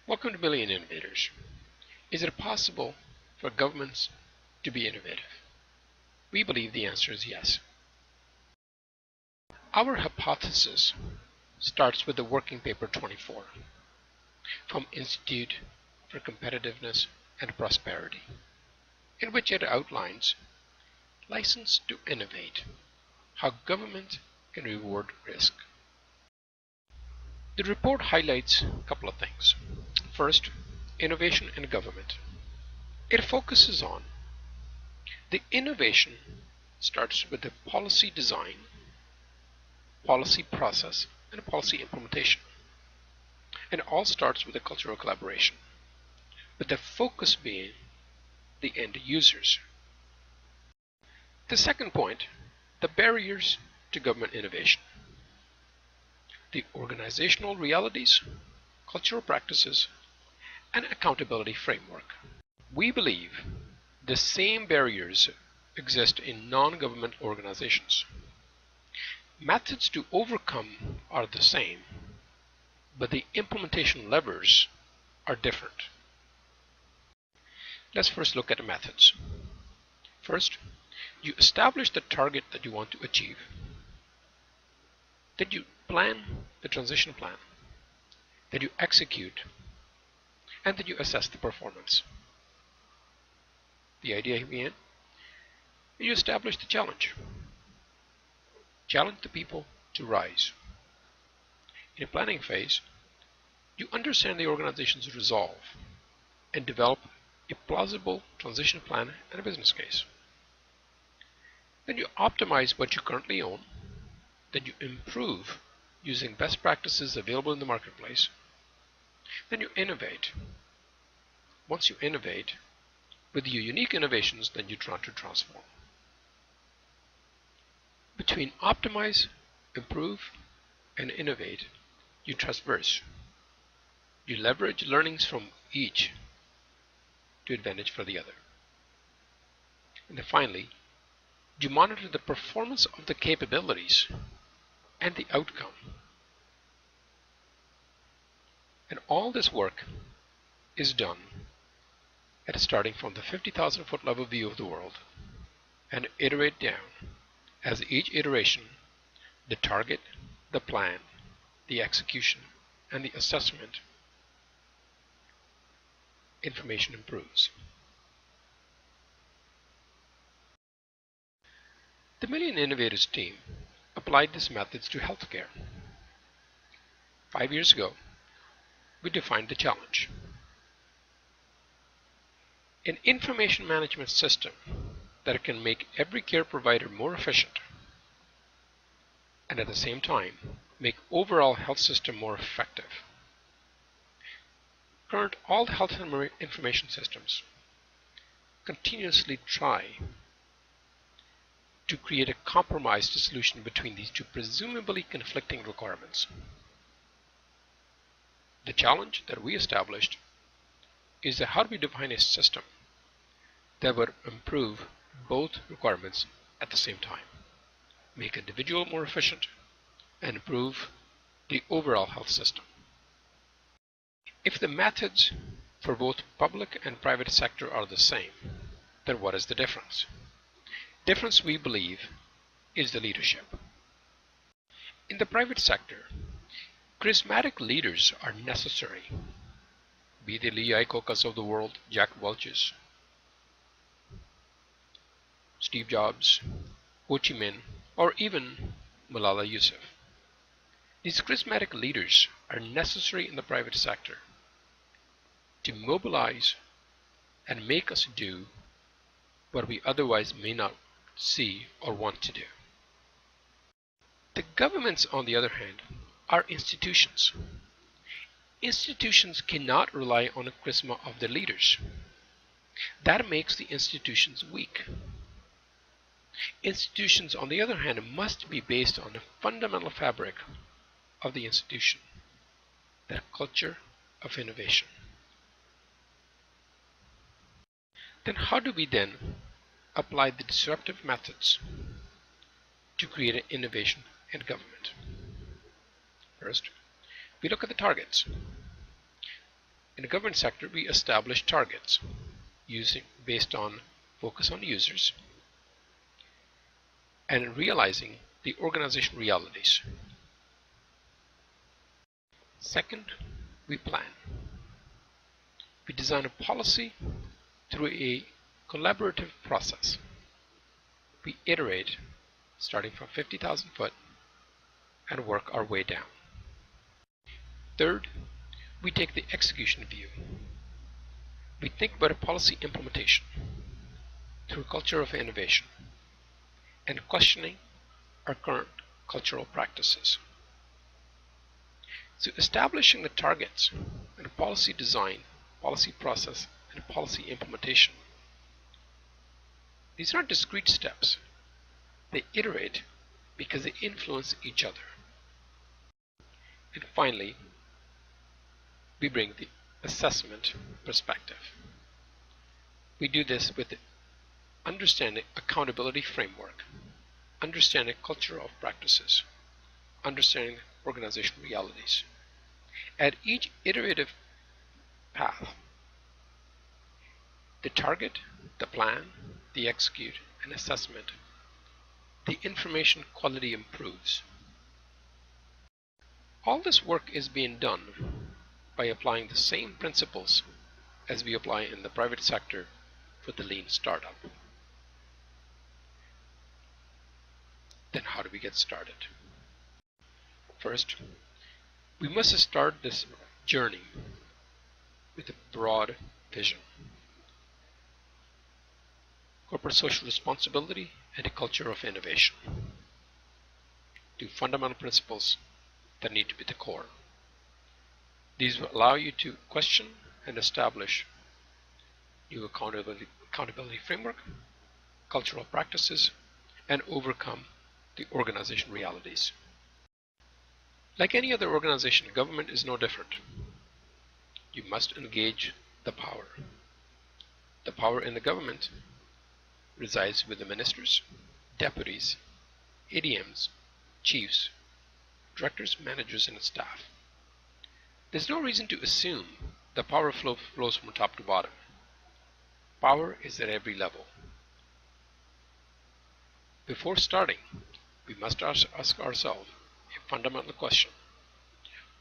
Welcome to Million Innovators. Is it possible for governments to be innovative? We believe the answer is yes. Our hypothesis starts with the working paper 24 from Institute for Competitiveness and Prosperity, in which it outlines license to innovate, how government can reward risk. The report highlights a couple of things. First, innovation in government. It focuses on the innovation starts with the policy design, policy process, and policy implementation. And it all starts with a culture of collaboration, with the focus being the end users. The second point, the barriers to government innovation. The organizational realities, cultural practices, and accountability framework. We believe the same barriers exist in non-government organizations. Methods to overcome are the same, but the implementation levers are different. Let's first look at the methods. First, you establish the target that you want to achieve. Then you plan the transition plan. Then you execute, and then you assess the performance. The idea being, you establish the challenge. Challenge the people to rise. In a planning phase, you understand the organization's resolve and develop a plausible transition plan and a business case. Then you optimize what you currently own. Then you improve using best practices available in the marketplace. Then you innovate. Once you innovate, with your unique innovations, then you try to transform. Between optimize, improve, and innovate, you traverse. You leverage learnings from each to advantage for the other. And then finally, you monitor the performance of the capabilities and the outcome. And all this work is done starting from the 50,000 foot level view of the world and iterate down. As each iteration, the target, the plan, the execution, and the assessment information improves. The Million Innovators team applied these methods to healthcare. 5 years ago, we defined the challenge. An information management system that can make every care provider more efficient and at the same time make overall health system more effective. Current all health information systems continuously try to create a compromised solution between these two presumably conflicting requirements. The challenge that we established is that how do we define a system that would improve both requirements at the same time, make an individual more efficient, and improve the overall health system. If the methods for both public and private sector are the same, then what is the difference? Difference, we believe, is the leadership. In the private sector, charismatic leaders are necessary, be they Lee Iacocca's of the world, Jack Welch's, Steve Jobs, Ho Chi Minh, or even Malala Yousafzai. These charismatic leaders are necessary in the private sector to mobilize and make us do what we otherwise may not see or want to do. The governments, on the other hand, are institutions. Institutions cannot rely on the charisma of their leaders. That makes the institutions weak. Institutions, on the other hand, must be based on the fundamental fabric of the institution, that culture of innovation. Then how do we then apply the disruptive methods to create an innovation in government? First, we look at the targets. In the government sector, we establish targets based on focus on users and realizing the organization realities. Second, we plan. We design a policy through a collaborative process. We iterate starting from 50,000 foot and work our way down. Third, we take the execution view. We think about a policy implementation through a culture of innovation and questioning our current cultural practices. So establishing the targets and policy design, policy process, and policy implementation. These aren't discrete steps. They iterate because they influence each other. And finally, we bring the assessment perspective. We do this with understanding accountability framework, understanding culture of practices, understanding organizational realities. At each iterative path, the target, the plan, the execute, and assessment, the information quality improves. All this work is being done by applying the same principles as we apply in the private sector for the lean startup. Then how do we get started? First, we must start this journey with a broad vision. Corporate social responsibility and a culture of innovation. Two fundamental principles that need to be the core. These will allow you to question and establish new accountability framework, cultural practices, and overcome the organization realities. Like any other organization, government is no different. You must engage the power. The power in the government resides with the ministers, deputies, ADMs, chiefs, directors, managers, and staff. There's no reason to assume the power flows from top to bottom. Power is at every level. Before starting, we must ask ourselves a fundamental question.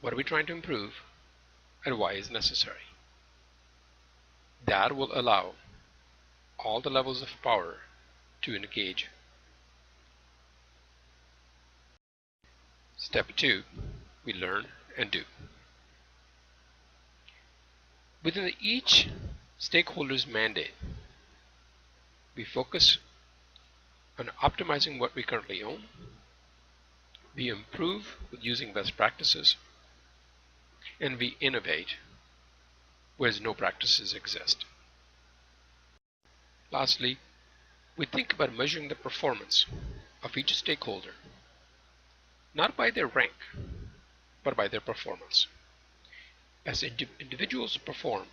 What are we trying to improve, and why is necessary? That will allow all the levels of power to engage. Step 2, we learn and do. Within each stakeholder's mandate, we focus on optimizing what we currently own. We improve with using best practices, and we innovate where no practices exist. Lastly, we think about measuring the performance of each stakeholder, not by their rank, but by their performance. As individuals perform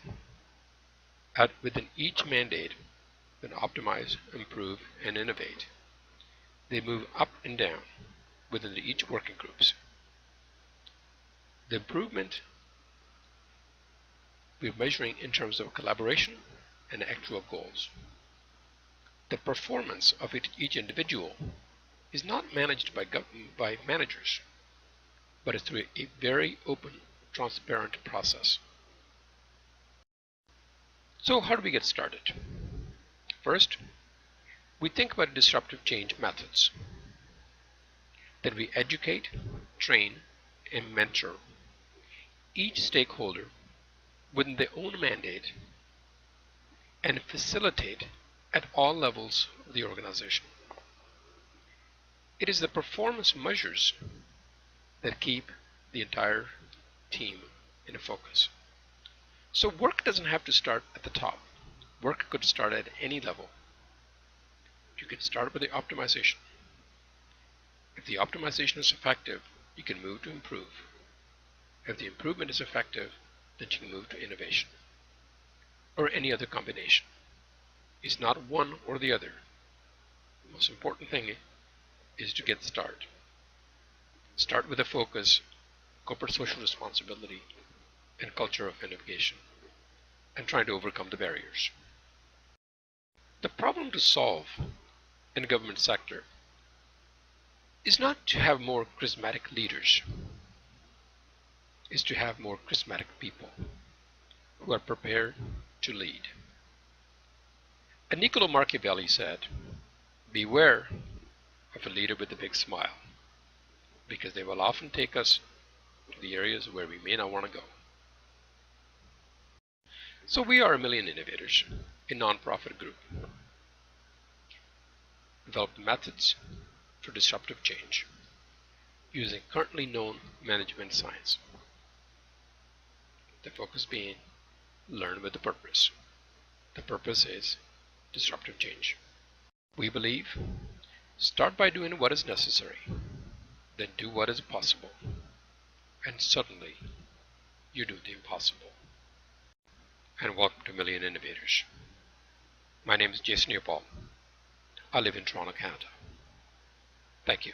within each mandate, then optimize, improve, and innovate, they move up and down within each working groups. The improvement we're measuring in terms of collaboration and actual goals. The performance of each individual is not managed by managers, but it's through a very open, transparent process. So how do we get started? First, we think about disruptive change methods. Then we educate, train, and mentor each stakeholder within their own mandate and facilitate at all levels of the organization. It is the performance measures that keep the entire team in focus. So work doesn't have to start at the top. Work could start at any level. You can start with the optimization. If the optimization is effective, you can move to improve. If the improvement is effective, then you can move to innovation, or any other combination. It's not one or the other. The most important thing is to get started. Start with a focus, corporate social responsibility, and culture of innovation. and trying to overcome the barriers. The problem to solve in the government sector is not to have more charismatic leaders, is to have more charismatic people who are prepared to lead. And Niccolo Machiavelli said, beware of a leader with a big smile, because they will often take us to the areas where we may not want to go. So we are a Million Innovators, a non-profit group. Develop methods for disruptive change using currently known management science. The focus being learn with a purpose. The purpose is disruptive change. We believe start by doing what is necessary, then do what is possible, and suddenly you do the impossible. And welcome to Million Innovators. My name is Jason Yopal. I live in Toronto, Canada. Thank you.